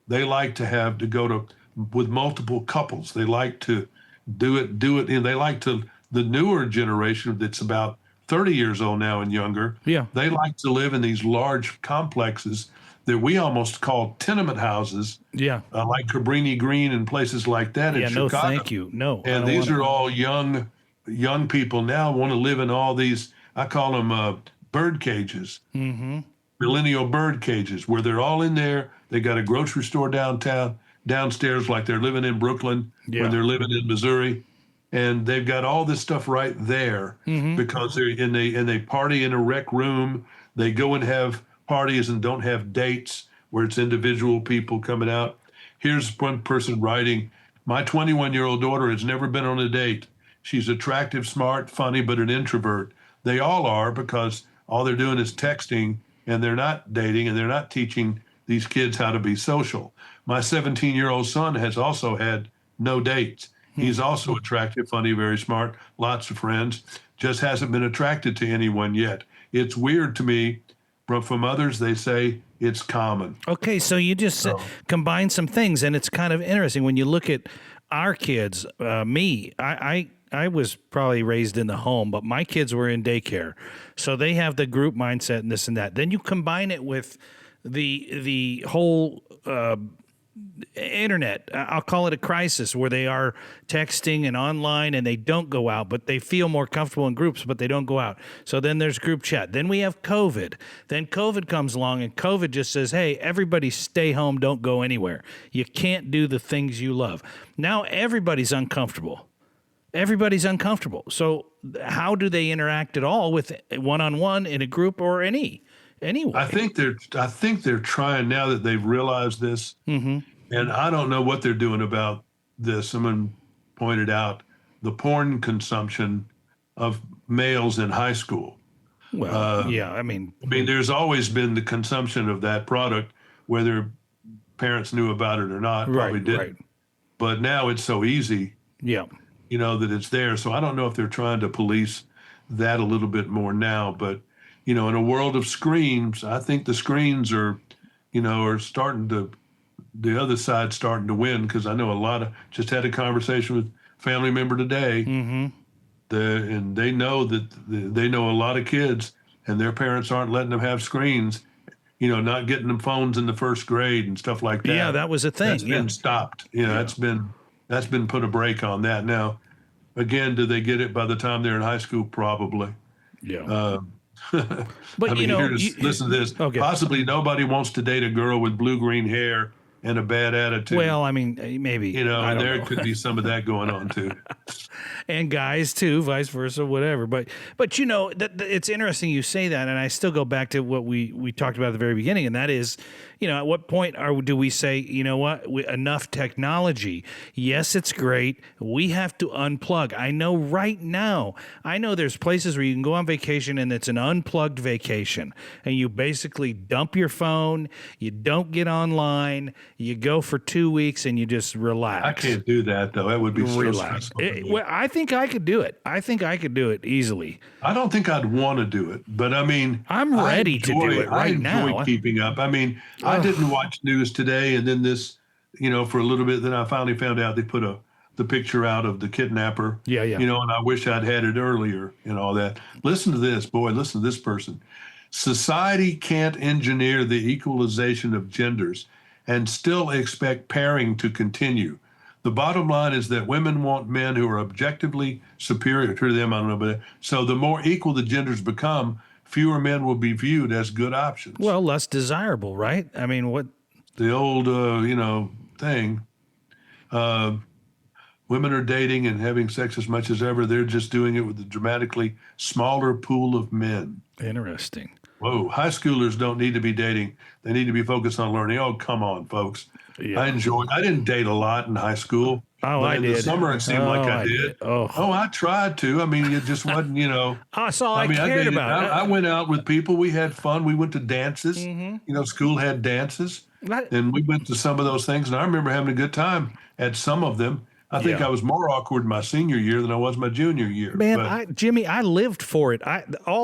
They like to go with multiple couples. They like to do it, and they like to, the newer generation that's about 30 years old now and younger, they like to live in these large complexes that we almost call tenement houses, like Cabrini Green and places like that in Chicago. No, thank you. No. And these are all young people now want to live in all these, I call them bird cages, millennial bird cages, where they're all in there. They got a grocery store downstairs, like they're living in Brooklyn when they're living in Missouri. And they've got all this stuff right there because they party in a rec room. They go and have parties and don't have dates where it's individual people coming out. Here's one person writing, my 21-year-old daughter has never been on a date. She's attractive, smart, funny, but an introvert. They all are, because all they're doing is texting, and they're not dating, and they're not teaching these kids how to be social. My 17-year-old son has also had no dates. He's also attractive, funny, very smart, lots of friends, just hasn't been attracted to anyone yet. It's weird to me, but from others, they say it's common. Okay, so you just combine some things, and it's kind of interesting when you look at our kids. I was probably raised in the home, but my kids were in daycare, so they have the group mindset and this and that. Then you combine it with the whole internet. I'll call it a crisis, where they are texting and online and they don't go out, but they feel more comfortable in groups, but they don't go out. So then there's group chat. Then we have COVID. Then COVID comes along, and COVID just says, hey, everybody stay home, don't go anywhere. You can't do the things you love. Now everybody's uncomfortable. Everybody's uncomfortable. So how do they interact at all with one-on-one in a group or anyway? I think they're trying, now that they've realized this, and I don't know what they're doing about this. Someone pointed out the porn consumption of males in high school. Well, I mean, there's always been the consumption of that product, whether parents knew about it or not. Probably didn't. Right. but now it's so easy, Yeah. that it's there. So I don't know if they're trying to police that a little bit more now. But, in a world of screens, I think the screens are starting to, the other side starting to win, because I know just had a conversation with a family member today. Mm-hmm. And they know that they know a lot of kids, and their parents aren't letting them have screens, not getting them phones in the first grade and stuff like that. Yeah, that was a thing. That's been stopped. That's been put a break on that. Now, again, do they get it by the time they're in high school? Probably. Yeah. But listen to this. Okay. Possibly nobody wants to date a girl with blue-green hair and a bad attitude. Well, I mean, maybe. And there could be some of that going on too. And guys too, vice versa, whatever. But it's interesting you say that, and I still go back to what we talked about at the very beginning, and that is, at what point do we say, enough technology? Yes, it's great. We have to unplug. I know right now, there's places where you can go on vacation and it's an unplugged vacation, and you basically dump your phone, you don't get online, you go for 2 weeks and you just relax. I can't do that though. That would be so stressful. Well, I think I could do it. I think I could do it easily. I don't think I'd want to do it, but I mean, I'm ready to do it right now. I enjoy keeping up. I mean, I didn't watch news today, and then this, for a little bit, then I finally found out they put the picture out of the kidnapper. Yeah. And I wish I'd had it earlier and all that. Listen to this, boy. Listen to this person. Society can't engineer the equalization of genders and still expect pairing to continue. The bottom line is that women want men who are objectively superior to them. I don't know, but so the more equal the genders become, fewer men will be viewed as good options. Well, less desirable, right? I mean, what the old, thing. Women are dating and having sex as much as ever. They're just doing it with a dramatically smaller pool of men. Interesting. Whoa, high schoolers don't need to be dating. They need to be focused on learning. Oh, come on, folks. Yeah. I didn't date a lot in high school. Oh, but I in did. the summer, it seemed like I did. Oh, I tried to. I mean, it just wasn't, That's all I cared about. I went out with people. We had fun. We went to dances. Mm-hmm. School had dances. And we went to some of those things. And I remember having a good time at some of them. I think I was more awkward my senior year than I was my junior year. Man, Jimmy, I lived for it.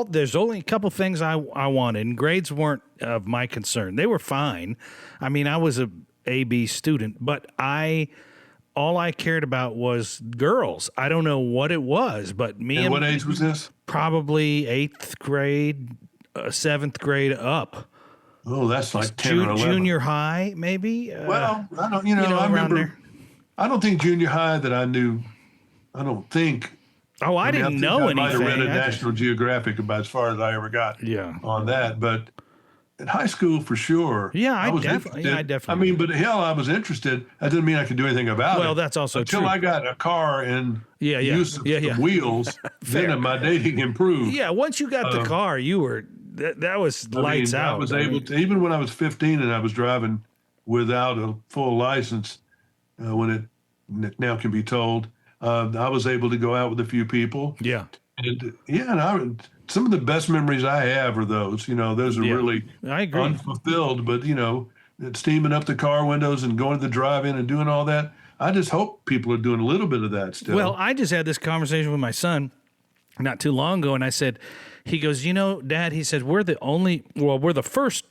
There's only a couple things I wanted, and grades weren't of my concern. They were fine. I mean, I was a A-B student, but all I cared about was girls. I don't know what it was, but me and what age was this? Probably 8th grade, 7th grade up. Oh, that's like 10 or 11. Junior high, maybe? Well, I don't, I remember. There. I don't think junior high that I knew. I don't think. Oh, I didn't know anything. I might have read a National Geographic about as far as I ever got on that. But in high school, for sure. Yeah, I definitely. I mean, but hell, I was interested. That didn't mean I could do anything about it. Well, that's also until true. I got a car and use of the wheels, then my dating improved. Yeah, once you got the car, you were that was lights out. I was able to, even when I was 15 and I was driving without a full license, when it now can be told, I was able to go out with a few people. Yeah. And some of the best memories I have are those. Those are really I agree. Unfulfilled, but steaming up the car windows and going to the drive-in and doing all that. I just hope people are doing a little bit of that still. Well, I just had this conversation with my son not too long ago, and I said, he goes, Dad, he said, we're the first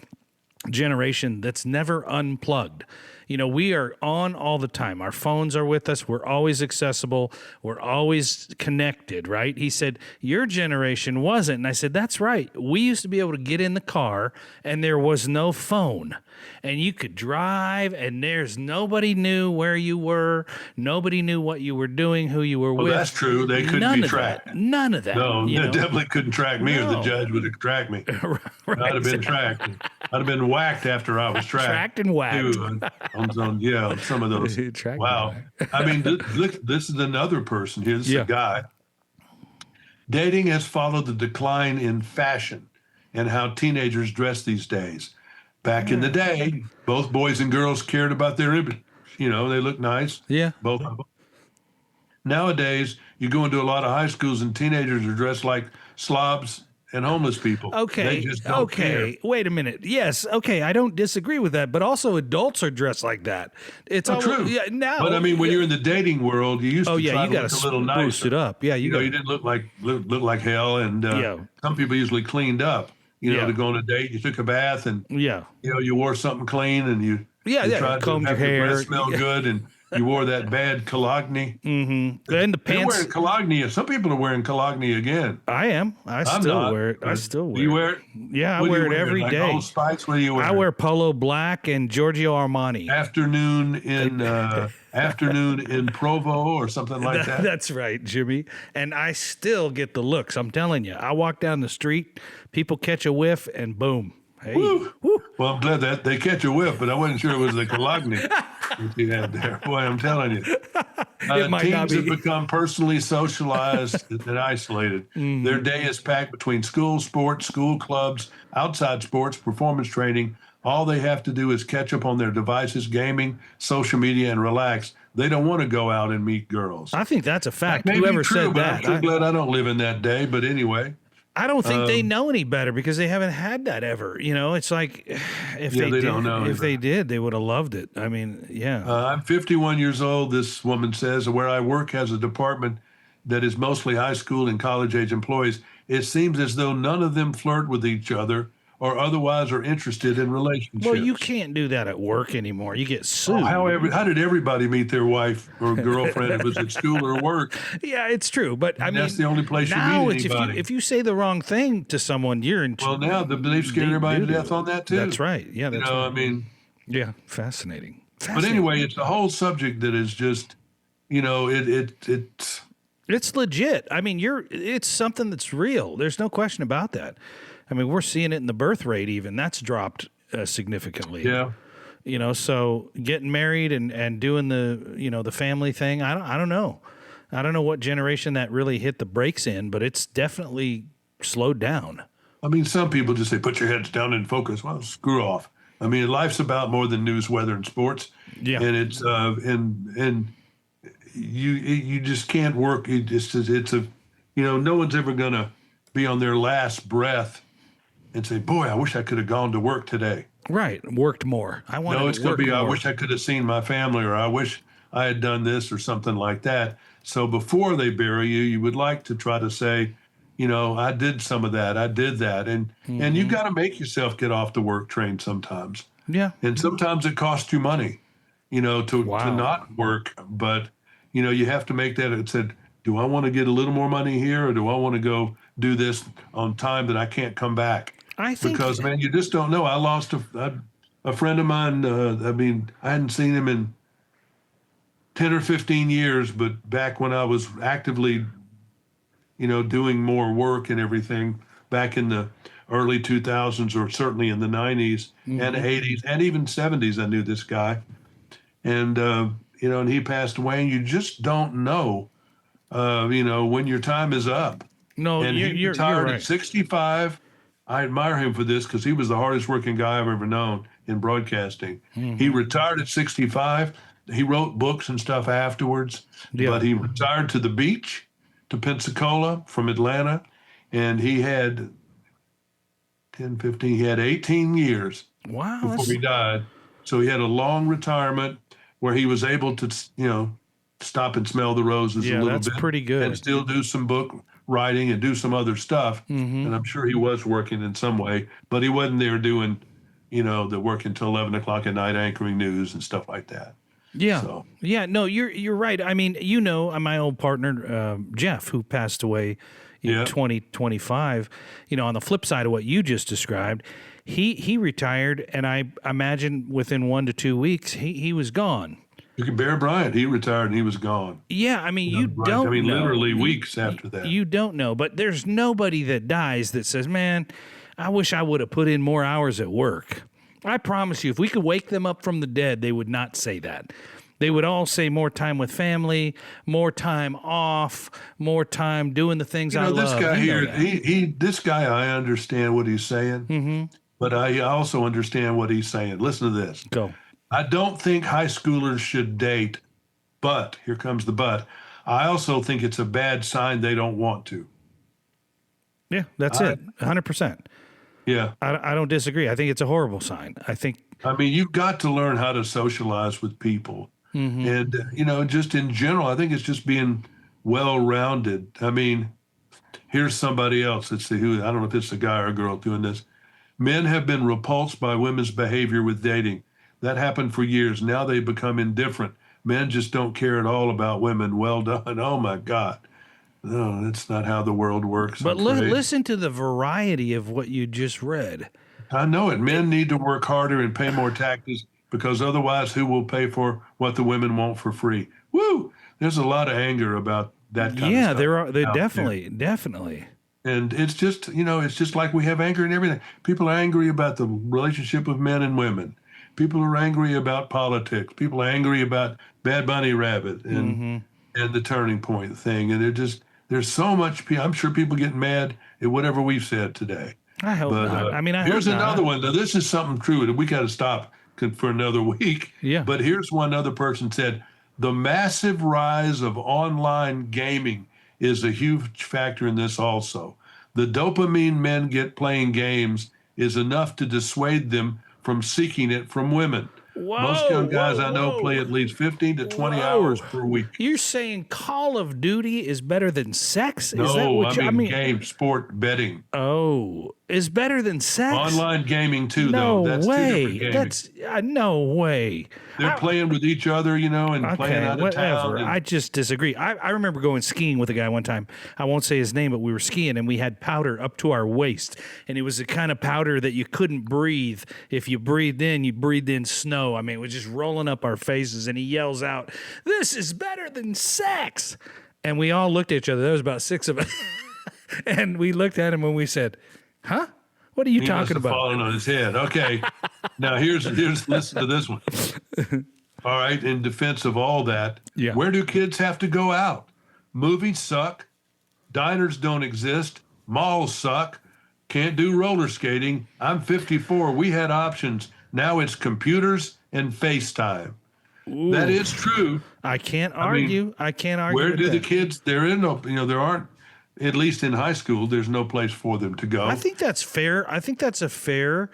generation that's never unplugged. We are on all the time. Our phones are with us. We're always accessible. We're always connected, right? He said, your generation wasn't. And I said, that's right. We used to be able to get in the car and there was no phone. And you could drive and nobody knew where you were. Nobody knew what you were doing, who you were with. Well, that's true. They couldn't be tracked. None of that. No, they definitely couldn't track me or the judge would have tracked me. Right, I'd have been tracked. I'd have been whacked after I was tracked. Tracked and whacked. On some of those. Wow. I mean, this is another person here. This is a guy. Dating has followed the decline in fashion and how teenagers dress these days. Back in the day, both boys and girls cared about their image. They look nice. Yeah. Both of them. Nowadays, you go into a lot of high schools and teenagers are dressed like slobs and homeless people. They Okay. just don't care. Wait a minute. Yes. Okay. I don't disagree with that, but also adults are dressed like that. It's Oh, all true. yeah. Now, But I mean, when you're in the dating world, you used oh to yeah, try you to got look a to little boost nicer. it up. Yeah, you You know, got. you didn't look like hell, and Yeah. some people usually cleaned up. You know, Yeah. to go on a date, you took a bath, and Yeah. you wore something clean, and Yeah. you Yeah. tried to Combed your have your breath hair. smell good, and you wore that bad cologne. Mm-hmm. And the They're pants. wearing cologne. Some people are wearing cologne again. I am. I I'm still not. wear it. I But still do wear you it. wear it? Yeah, I What do you wear it wear? every Like day. Old Spice? What do you wear? I wear Polo Black and Giorgio Armani. Afternoon in Provo or something like that. That's right, Jimmy. And I still get the looks. I'm telling you. I walk down the street, people catch a whiff, and boom. Hey. Woo. Woo. Well, I'm glad that they catch a whiff, but I wasn't sure it was the cologne that you had there. Boy, I'm telling you. It might not Teens have be. become personally socialized and isolated. Their day is packed between school sports, school clubs, outside sports, performance training. All they have to do is catch up on their devices, gaming, social media, and relax. They don't want to go out and meet girls. I think that's a fact. That may Whoever be true, said but that. I'm sure glad I don't live in that day. But anyway, I don't think they know any better because they haven't had that ever. You know, it's like if Yeah, they they did, don't know if either. they did, they would have loved it. I mean, yeah. I'm 51 years old, this woman says. Where I work has a department that is mostly high school and college age employees. It seems as though none of them flirt with each other or otherwise are interested in relationships. Well, you can't do that at work anymore. You get sued. How did everybody meet their wife or girlfriend? If it was at school or work. Yeah, it's true, but I mean, That's the only place you now meet it's anybody. if you say the wrong thing to someone, you're in. Well, now they've scared everybody to death on that too. That's right. Yeah, that's right. I mean, Yeah, fascinating. but anyway, it's a whole subject that is just, It's legit. I mean, it's something that's real. There's no question about that. I mean, we're seeing it in the birth rate even. That's dropped significantly. yeah. You know, so getting married and doing the family thing, I don't know. I don't know what generation that really hit the brakes in, but it's definitely slowed down. I mean, some people just say, put your heads down and focus. Well, screw off. I mean, life's about more than news, weather, and sports. Yeah. And it's, and you just can't work. No one's ever going to be on their last breath and say, boy, I wish I could have gone to work today. Right. Worked more. I want No, it's to going work to be, I more. wish I could have seen my family, or I wish I had done this or something like that. So before they bury you, you would like to try to say, I did some of that. I did that. And you got to make yourself get off the work train sometimes. Yeah. And sometimes it costs you money, to Wow. not work. But, you have to make that. It said, do I want to get a little more money here, or do I want to go do this on time that I can't come back? I think Because, man, you just don't know. I lost a friend of mine. I hadn't seen him in 10 or 15 years, but back when I was actively, doing more work and everything back in the early 2000s, or certainly in the 90s and 80s and even 70s, I knew this guy. And, and he passed away, and you just don't know, when your time is up. no, And he you're retired right. at 65. I admire him for this because he was the hardest working guy I've ever known in broadcasting. He retired at 65. He wrote books and stuff afterwards, Yeah. but he retired to the beach, to Pensacola from Atlanta, and he had 18 years Wow. before he died. So he had a long retirement where he was able to, stop and smell the roses a Yeah, little that's bit. pretty good. And still do some book writing and do some other stuff. And I'm sure he was working in some way, but he wasn't there doing, the work until 11 o'clock at night, anchoring news and stuff like that. Yeah. So. Yeah. No, you're right. I mean, my old partner, Jeff, who passed away in Yeah. 2025, on the flip side of what you just described, he retired, and I imagine within 1 to 2 weeks, he was gone. You can Bear Bryant, he retired and he was gone. Yeah. I mean, you Right. don't I mean, know. literally weeks after that. You don't know, but there's nobody that dies that says, man, I wish I would have put in more hours at work. I promise you, if we could wake them up from the dead, they would not say that. They would all say more time with family, more time off, more time doing the things I This love. guy You know here, that. this guy, I understand what he's saying, but I also understand what he's saying. Listen to this. Go. I don't think high schoolers should date, but here comes the but. I also think it's a bad sign they don't want to. Yeah, that's it. 100%. Yeah. I don't disagree. I think it's a horrible sign. I mean, you've got to learn how to socialize with people. And, just in general, I think it's just being well-rounded. I mean, here's somebody else. Let's see who, I don't know if it's a guy or a girl doing this. Men have been repulsed by women's behavior with dating. That happened for years. Now they become indifferent. Men just don't care at all about women. Well done. Oh, my God. No, that's not how the world works. But listen to the variety of what you just read. I know it. Men need to work harder and pay more taxes because otherwise who will pay for what the women want for free? Woo! There's a lot of anger about that kind of stuff. Yeah, there definitely. And it's just, it's just like we have anger in everything. People are angry about the relationship of men and women. People are angry about politics. People are angry about Bad Bunny Rabbit and the Turning Point thing. And there's so much, I'm sure people get mad at whatever we've said today. I hope not. I mean, here's another one. Now, this is something true. We got to stop for another week. Yeah. But here's one other person said, the massive rise of online gaming is a huge factor in this also. The dopamine men get playing games is enough to dissuade them from seeking it from women. Most young guys I know play at least 15 to 20 hours per week. You're saying Call of Duty is better than sex? No, is that what I mean game, sport, betting. Oh, is better than sex? Online gaming too, no though. That's way. two different gaming. That's no way. They're playing with each other, and playing out of town. I just disagree. I remember going skiing with a guy one time. I won't say his name, but we were skiing and we had powder up to our waist. And it was the kind of powder that you couldn't breathe. If you breathed in snow. I mean, it was just rolling up our faces. And he yells out, "This is better than sex." And we all looked at each other. There was about 6 of us. And we looked at him and we said, "Huh? What are you talking about?" Falling on his head. Okay. Now here's listen to this one. All right. In defense of all that, where do kids have to go out? Movies suck. Diners don't exist. Malls suck. Can't do roller skating. I'm 54. We had options. Now it's computers and FaceTime. Ooh. That is true. I can't argue. I can't argue. Where do the kids? There aren't. At least in high school, there's no place for them to go. I think that's fair. I think that's a fair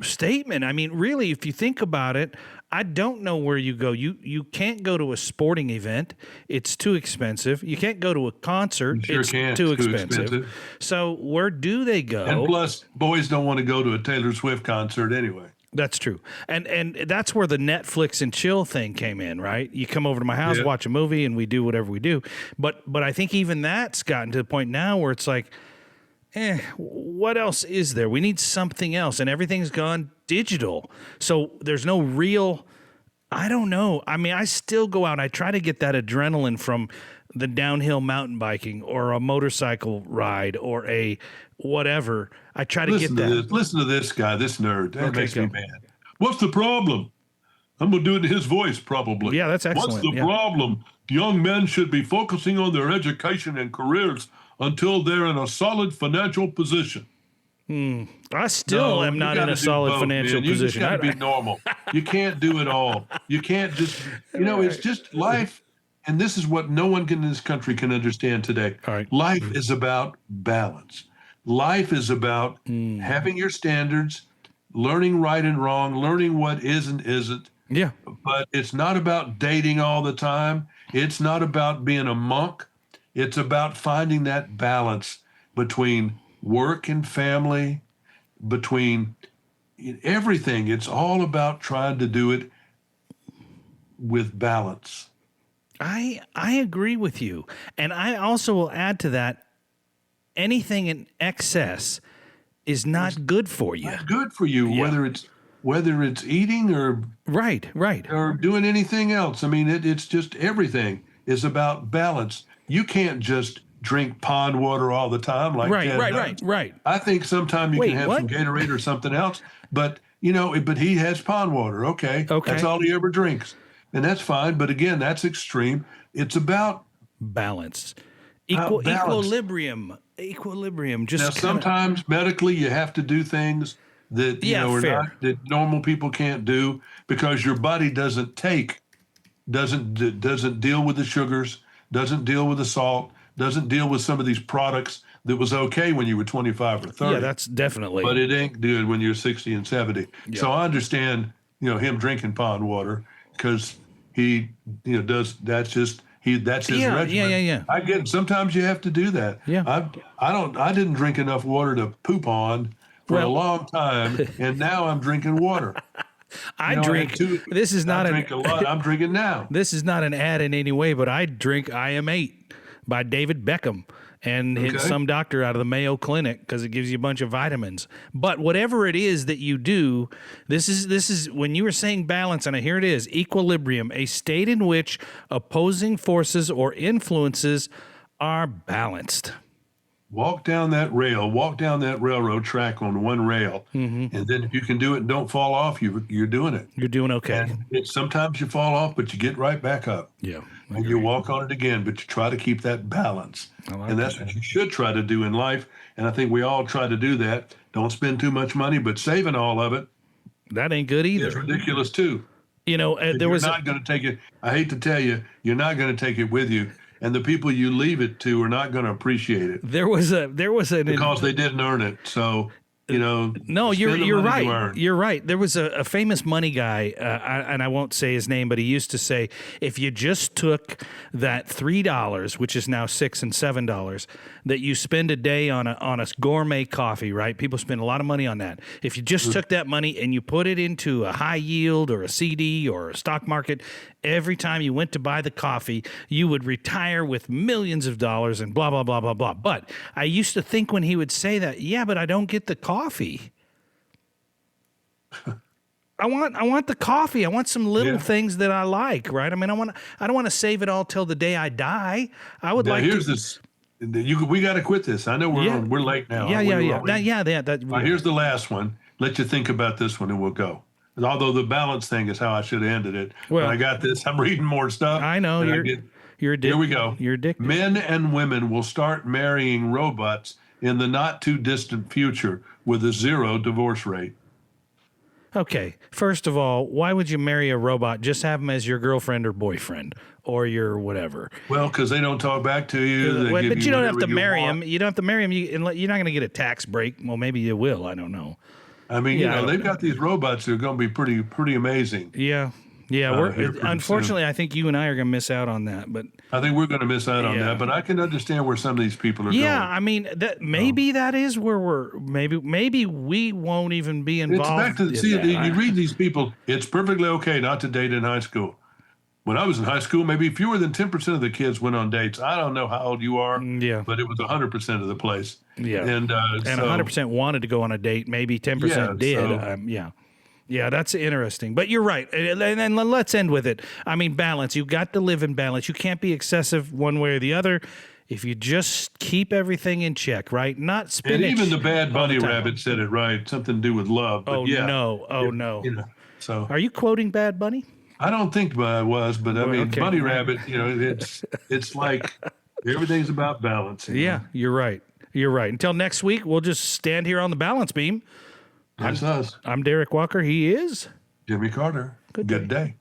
statement. I mean, really, if you think about it, I don't know where you go. You can't go to a sporting event. It's too expensive. You can't go to a concert. Sure it's can't. Too expensive. So where do they go? And plus, boys don't want to go to a Taylor Swift concert anyway. That's true. And that's where the Netflix and chill thing came in, right? You come over to my house, watch a movie, and we do whatever we do. But I think even that's gotten to the point now where it's like, what else is there? We need something else. And everything's gone digital. So there's no real, I don't know. I mean, I still go out. I try to get that adrenaline from the downhill mountain biking or a motorcycle ride or a whatever. I try to get that. Listen to this guy, this nerd. That makes me mad. What's the problem? I'm going to do it in his voice, probably. Yeah, that's excellent. What's the problem? Young men should be focusing on their education and careers until they're in a solid financial position. I still am not in a solid financial position. You just got to be normal. You can't do it all. You can't just, it's just life. And this is what no one in this country can understand today. All right. Life is about balance. Life is about having your standards, learning right and wrong, learning what is and isn't. Yeah. But it's not about dating all the time. It's not about being a monk. It's about finding that balance between work and family, between everything. It's all about trying to do it with balance. I agree with you. And I also will add to that, anything in excess is not good for you. Not good for you, whether it's eating or right or doing anything else. I mean, it's just everything is about balance. You can't just drink pond water all the time like right. I think sometimes you can have some Gatorade or something else, but but he has pond water. Okay. That's all he ever drinks. And that's fine, but again, that's extreme. It's about balance. Equilibrium. Just now, sometimes medically you have to do things that that normal people can't do because your body doesn't deal with the sugars, doesn't deal with the salt, doesn't deal with some of these products that was okay when you were 25 or 30. Yeah, that's definitely. But it ain't good when you're 60 and 70. Yeah. So I understand, him drinking pond water because he, does, that's his regimen. Yeah. I get it. Sometimes you have to do that. Yeah. I didn't drink enough water to poop on for a long time, and now I'm drinking water. I drink. This is not I drink a lot. I'm drinking now. This is not an ad in any way, but I drink I Am 8 by David Beckham and some doctor out of the Mayo Clinic because it gives you a bunch of vitamins. But whatever it is that you do, this is when you were saying balance, and here it is: equilibrium, a state in which opposing forces or influences are balanced. Walk down that railroad track on one rail, and then if you can do it and don't fall off, you're doing it. You're doing okay. And sometimes you fall off, but you get right back up. Yeah. And you walk on it again, but you try to keep that balance. And that's what you should try to do in life. And I think we all try to do that. Don't spend too much money, but saving all of it. That ain't good either. It's ridiculous too. There was not going to take it. I hate to tell you, you're not going to take it with you. And the people you leave it to are not going to appreciate it. There was because they didn't earn it. So, no, you're right. You're right. There was a famous money guy, and I won't say his name, but he used to say, if you just took that $3, which is now $6 and $7, that you spend a day on a gourmet coffee, right? People spend a lot of money on that. If you just took that money and you put it into a high yield or a CD or a stock market, every time you went to buy the coffee, you would retire with millions of dollars and blah, blah, blah, blah, blah. But I used to think when he would say that, yeah, but I don't get the coffee. I want the coffee. I want some little things that I like, right? I mean, I don't want to save it all till the day I die. I would like here's this. We got to quit this. I know we're late now. Yeah. Here's the last one. Let you think about this one and we'll go. Although the balance thing is how I should have ended it. Well, I got this. I'm reading more stuff. I know. You're here we go. You're addicted. Men and women will start marrying robots in the not too distant future with a 0 divorce rate. Okay. First of all, why would you marry a robot? Just have them as your girlfriend or boyfriend or your whatever. Well, because they don't talk back to you. But you don't have to marry them. You don't have to marry them. You're not going to get a tax break. Well, maybe you will. I don't know. I mean, they've got these robots that are going to be pretty amazing. Yeah. Unfortunately, I think you and I are going to miss out on that. But I think we're going to miss out on that. But I can understand where some of these people are going. Yeah, I mean, that is where we're. Maybe we won't even be involved. It's back to you read these people. It's perfectly okay not to date in high school. When I was in high school, maybe fewer than 10% of the kids went on dates. I don't know how old you are, but it was 100% of the place. Yeah, and 100% wanted to go on a date. Maybe 10% did. Yeah, that's interesting. But you're right. And let's end with it. I mean, balance. You got to live in balance. You can't be excessive one way or the other. If you just keep everything in check, right? Not spinach. And even the Bad Bunny Rabbit said it right. Something to do with love. But no. So, are you quoting Bad Bunny? I don't think I was, but I mean, Bunny Rabbit. It's like everything's about balance. Yeah, you're right. You're right. Until next week, we'll just stand here on the balance beam. That's us. I'm Derek Walker. He is Jimmy Carter. Good day.